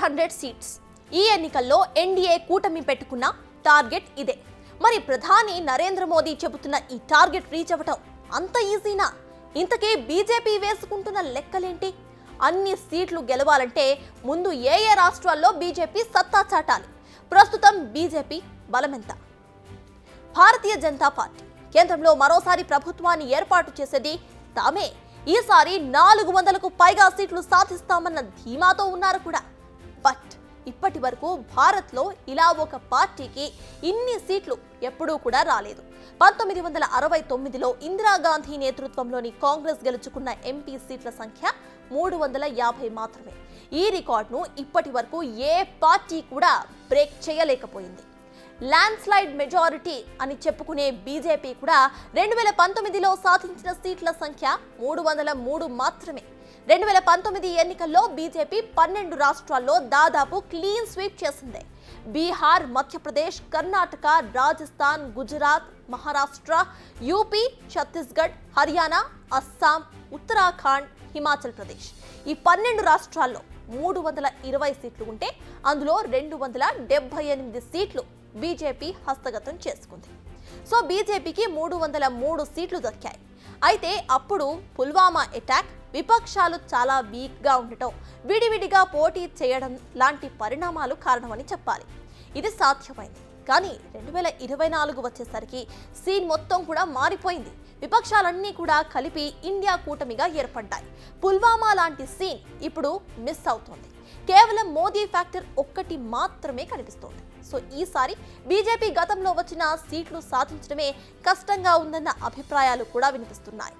300 seats. ఈ ఎన్నికల్లో NDA కూటమి పెట్టుకున్న టార్గెట్ ఇదే. మరి ప్రధాని నరేంద్ర మోదీ చెబుతున్న ఈ టార్గెట్ రీచ్ అవ్వటం అంత ఈజీనా? ఇంతకీ బీజేపీ వేసుకుంటున్న లెక్కలేంటి? అన్ని సీట్లు గెలవాలంటే ముందు ఏ రాష్ట్రాల్లో బీజేపీ సత్తా చాటాలి? ప్రస్తుతం బీజేపీ బలమెంత? భారతీయ జనతా పార్టీ కేంద్రంలో మరోసారి ప్రభుత్వాన్ని ఏర్పాటు చేసేది తామే. ఈసారి 400కు పైగా సీట్లు సాధిస్తామన్న ధీమాతో ఉన్నారు కూడా. బట్ ఇప్పటి వరకు భారత్లో ఇలా ఒక పార్టీకి ఇన్ని సీట్లు ఎప్పుడూ కూడా రాలేదు. 1969లో ఇందిరాగాంధీ నేతృత్వంలోని కాంగ్రెస్ గెలుచుకున్న ఎంపీ సీట్ల సంఖ్య 350 మాత్రమే. ఈ రికార్డును ఇప్పటి వరకు ఏ పార్టీ కూడా బ్రేక్ చేయలేకపోయింది. ల్యాండ్ స్లైడ్ మెజారిటీ అని చెప్పుకునే బీజేపీ కూడా 2019లో సాధించిన సీట్ల సంఖ్య 303 మాత్రమే. 2019 ఎన్నికల్లో బీజేపీ 12 రాష్ట్రాల్లో దాదాపు క్లీన్ స్వీప్ చేసింది. బీహార్, మధ్యప్రదేశ్, కర్ణాటక, రాజస్థాన్, గుజరాత్, మహారాష్ట్ర, యూపీ, ఛత్తీస్గఢ్, హర్యానా, అస్సాం, ఉత్తరాఖండ్, హిమాచల్ ప్రదేశ్ ఈ 12 రాష్ట్రాల్లో 320 సీట్లు ఉంటే అందులో 278 సీట్లు బీజేపీ హస్తగతం చేసుకుంది. సో బీజేపీకి 303 సీట్లు దక్కాయి. అయితే అప్పుడు పుల్వామా అటాక్, విపక్షాలు చాలా వీక్గా ఉండటం, విడివిడిగా పోటీ చేయడం లాంటి పరిణామాలు కారణమని చెప్పాలి. ఇది సాధ్యమైంది. కానీ 2024 వచ్చేసరికి సీన్ మొత్తం కూడా మారిపోయింది. విపక్షాలన్నీ కూడా కలిపి ఇండియా కూటమిగా ఏర్పడ్డాయి. పుల్వామా లాంటి సీన్ ఇప్పుడు మిస్ అవుతోంది. కేవలం మోదీ ఫ్యాక్టర్ ఒక్కటి మాత్రమే కనిపిస్తోంది. సో ఈసారి బీజేపీ గతంలో వచ్చిన సీట్లు సాధించడమే కష్టంగా ఉందన్న అభిప్రాయాలు కూడా వినిపిస్తున్నాయి.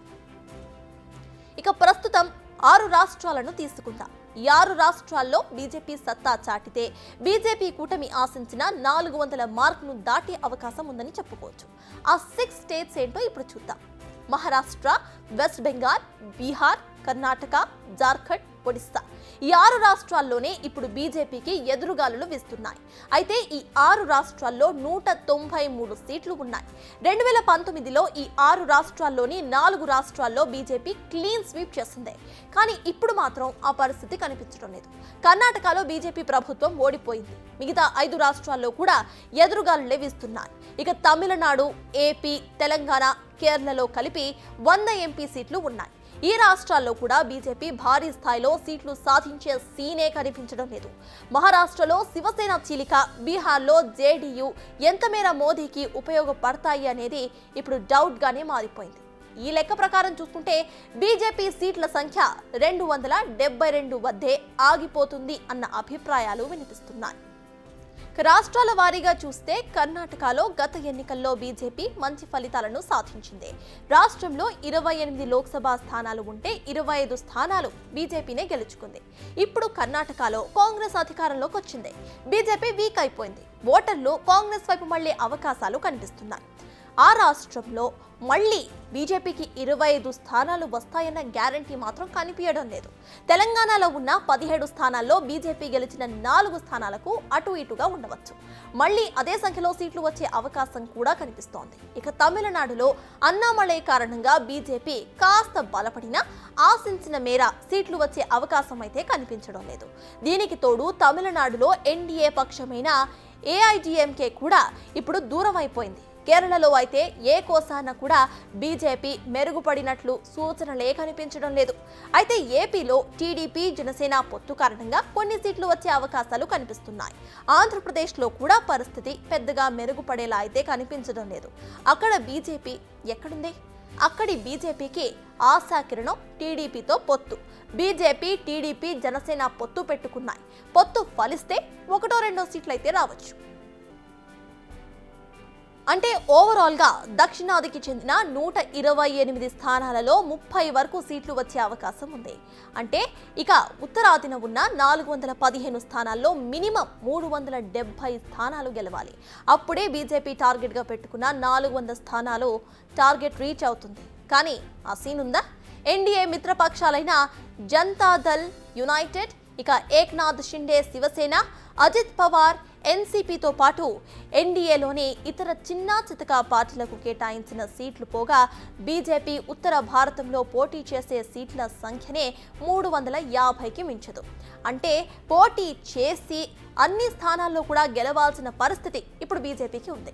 ఇక ప్రస్తుతం 6 రాష్ట్రాలను తీసుకుందాం. ఈ 6 రాష్ట్రాల్లో బీజేపీ సత్తా చాటితే బీజేపీ కూటమి ఆశించిన 400 మార్కును దాటే అవకాశం ఉందని చెప్పుకోవచ్చు. ఆ 6 స్టేట్స్ ఏంటో ఇప్పుడు చూద్దాం. మహారాష్ట్ర, వెస్ట్ బెంగాల్, బీహార్, కర్ణాటక, జార్ఖండ్, ఒడిస్సా ఈ 6 రాష్ట్రాల్లోనే ఇప్పుడు బీజేపీకి ఎదురుగాలులు వీస్తున్నాయి. అయితే ఈ 6 రాష్ట్రాల్లో 193 సీట్లు ఉన్నాయి. 2019లో ఈ 6 రాష్ట్రాల్లోని 4 రాష్ట్రాల్లో బీజేపీ క్లీన్ స్వీప్ చేసింది. కానీ ఇప్పుడు మాత్రం ఆ పరిస్థితి కనిపించడం లేదు. కర్ణాటకలో బీజేపీ ప్రభుత్వం ఓడిపోయింది. మిగతా 5 రాష్ట్రాల్లో కూడా ఎదురుగాలులే వీస్తున్నాయి. ఇక తమిళనాడు, ఏపీ, తెలంగాణ, కేరళలో కలిపి 100 ఎంపీ సీట్లు ఉన్నాయి. ఈ రాష్ట్రాల్లో కూడా బీజేపీ భారీ స్థాయిలో సీట్లు సాధించే సీనే కనిపించడం లేదు. మహారాష్ట్రలో శివసేన చీలిక, బీహార్లో జేడీయూ ఎంత మేర మోదీకి ఉపయోగపడతాయి అనేది ఇప్పుడు డౌట్గానే మారిపోయింది. ఈ లెక్క ప్రకారం చూసుకుంటే బీజేపీ సీట్ల సంఖ్య 272 వద్దే ఆగిపోతుంది అన్న అభిప్రాయాలు వినిపిస్తున్నాయి. రాష్ట్రాల వారీగా చూస్తే కర్ణాటకలో గత ఎన్నికల్లో బీజేపీ మంచి ఫలితాలను సాధించింది. రాష్ట్రంలో 28 లోక్సభ స్థానాలు ఉంటే 25 స్థానాలు బీజేపీనే గెలుచుకుంది. ఇప్పుడు కర్ణాటకలో కాంగ్రెస్ అధికారంలోకి వచ్చింది. బీజేపీ వీక్ అయిపోయింది. ఓటర్లు కాంగ్రెస్ వైపు మళ్లే అవకాశాలు కనిపిస్తున్నాయి. ఆ రాష్ట్రంలో మళ్లీ బీజేపీకి 25 స్థానాలు వస్తాయన్న గ్యారంటీ మాత్రం కనిపించడం లేదు. తెలంగాణలో ఉన్న 17 స్థానాల్లో బీజేపీ గెలిచిన 4 స్థానాలకు అటు ఇటుగా ఉండవచ్చు. మళ్లీ అదే సంఖ్యలో సీట్లు వచ్చే అవకాశం కూడా కనిపిస్తోంది. ఇక తమిళనాడులో అన్నామలై కారణంగా బీజేపీ కాస్త బలపడినా ఆశించిన మేర సీట్లు వచ్చే అవకాశం అయితే కనిపించడం లేదు. దీనికి తోడు తమిళనాడులో ఎన్డీఏ పక్షమైన ఏఐడిఎంకే కూడా ఇప్పుడు దూరం అయిపోయింది. కేరళలో అయితే ఏ కోసాన కూడా బీజేపీ మెరుగుపడినట్లు సూచనలే కనిపించడం లేదు. అయితే ఏపీలో టీడీపీ, జనసేన పొత్తు కారణంగా కొన్ని సీట్లు వచ్చే అవకాశాలు కనిపిస్తున్నాయి. ఆంధ్రప్రదేశ్లో కూడా పరిస్థితి పెద్దగా మెరుగుపడేలా అయితే కనిపించడం లేదు. అక్కడ బీజేపీ ఎక్కడుంది? అక్కడి బీజేపీకి ఆశాకిరణం టీడీపీతో పొత్తు. బీజేపీ, టీడీపీ, జనసేన పొత్తు పెట్టుకున్నాయి. పొత్తు ఫలిస్తే 1-2 సీట్లు అయితే రావచ్చు. అంటే ఓవరాల్గా దక్షిణాదికి చెందిన 128 స్థానాలలో 30 వరకు సీట్లు వచ్చే అవకాశం ఉంది. అంటే ఇక ఉత్తరాదిన ఉన్న 415 స్థానాల్లో మినిమం 370 స్థానాలు గెలవాలి. అప్పుడే బీజేపీ టార్గెట్గా పెట్టుకున్న 400 స్థానాలు టార్గెట్ రీచ్ అవుతుంది. కానీ ఆ సీన్ ఉందా? ఎన్డీఏ మిత్రపక్షాలైన జనతాదళ్ యునైటెడ్, ఇక ఏక్నాథ్ షిండే శివసేన, అజిత్ పవార్ ఎన్సీపీతో పాటు ఎన్డీఏలోని ఇతర చిన్న చితక పార్టీలకు కేటాయించిన సీట్లు పోగా బీజేపీ ఉత్తర భారతంలో పోటీ చేసే సీట్ల సంఖ్యనే 350కి మించదు. అంటే పోటీ చేసి అన్ని స్థానాల్లో కూడా గెలవాల్సిన పరిస్థితి ఇప్పుడు బీజేపీకి ఉంది.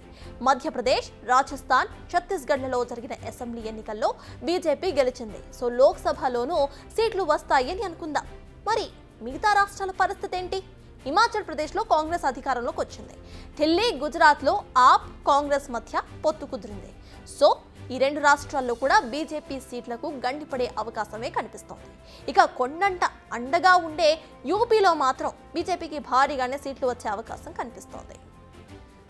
మధ్యప్రదేశ్, రాజస్థాన్, ఛత్తీస్గఢ్లలో జరిగిన అసెంబ్లీ ఎన్నికల్లో బీజేపీ గెలిచింది. సో లోక్సభలోనూ సీట్లు వస్తాయని అనుకుందాం. మరి మిగతా రాష్ట్రాల పరిస్థితి ఏంటి? హిమాచల్ ప్రదేశ్లో కాంగ్రెస్ అధికారంలోకి వచ్చింది. ఢిల్లీ, గుజరాత్లో ఆప్, కాంగ్రెస్ మధ్య పొత్తు కుదిరింది. సో ఈ రెండు రాష్ట్రాల్లో కూడా బీజేపీ సీట్లకు గండిపడే అవకాశమే కనిపిస్తోంది. ఇక కొండంట అండగా ఉండే యూపీలో మాత్రం బీజేపీకి భారీగానే సీట్లు వచ్చే అవకాశం కనిపిస్తోంది.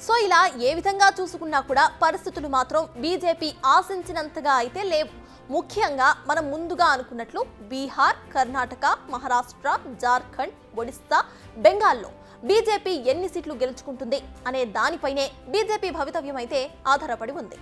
సో ఇలా ఏ విధంగా చూసుకున్నా కూడా పరిస్థితులు మాత్రం బీజేపీ ఆశించినంతగా అయితే లేవు. ముఖ్యంగా మనం ముందుగా అనుకున్నట్లు బీహార్, కర్ణాటక, మహారాష్ట్ర, జార్ఖండ్, ఒడిస్సా, బెంగాల్లో బీజేపీ ఎన్ని సీట్లు గెలుచుకుంటుంది అనే దానిపైనే బీజేపీ భవితవ్యం అయితే ఆధారపడి ఉంది.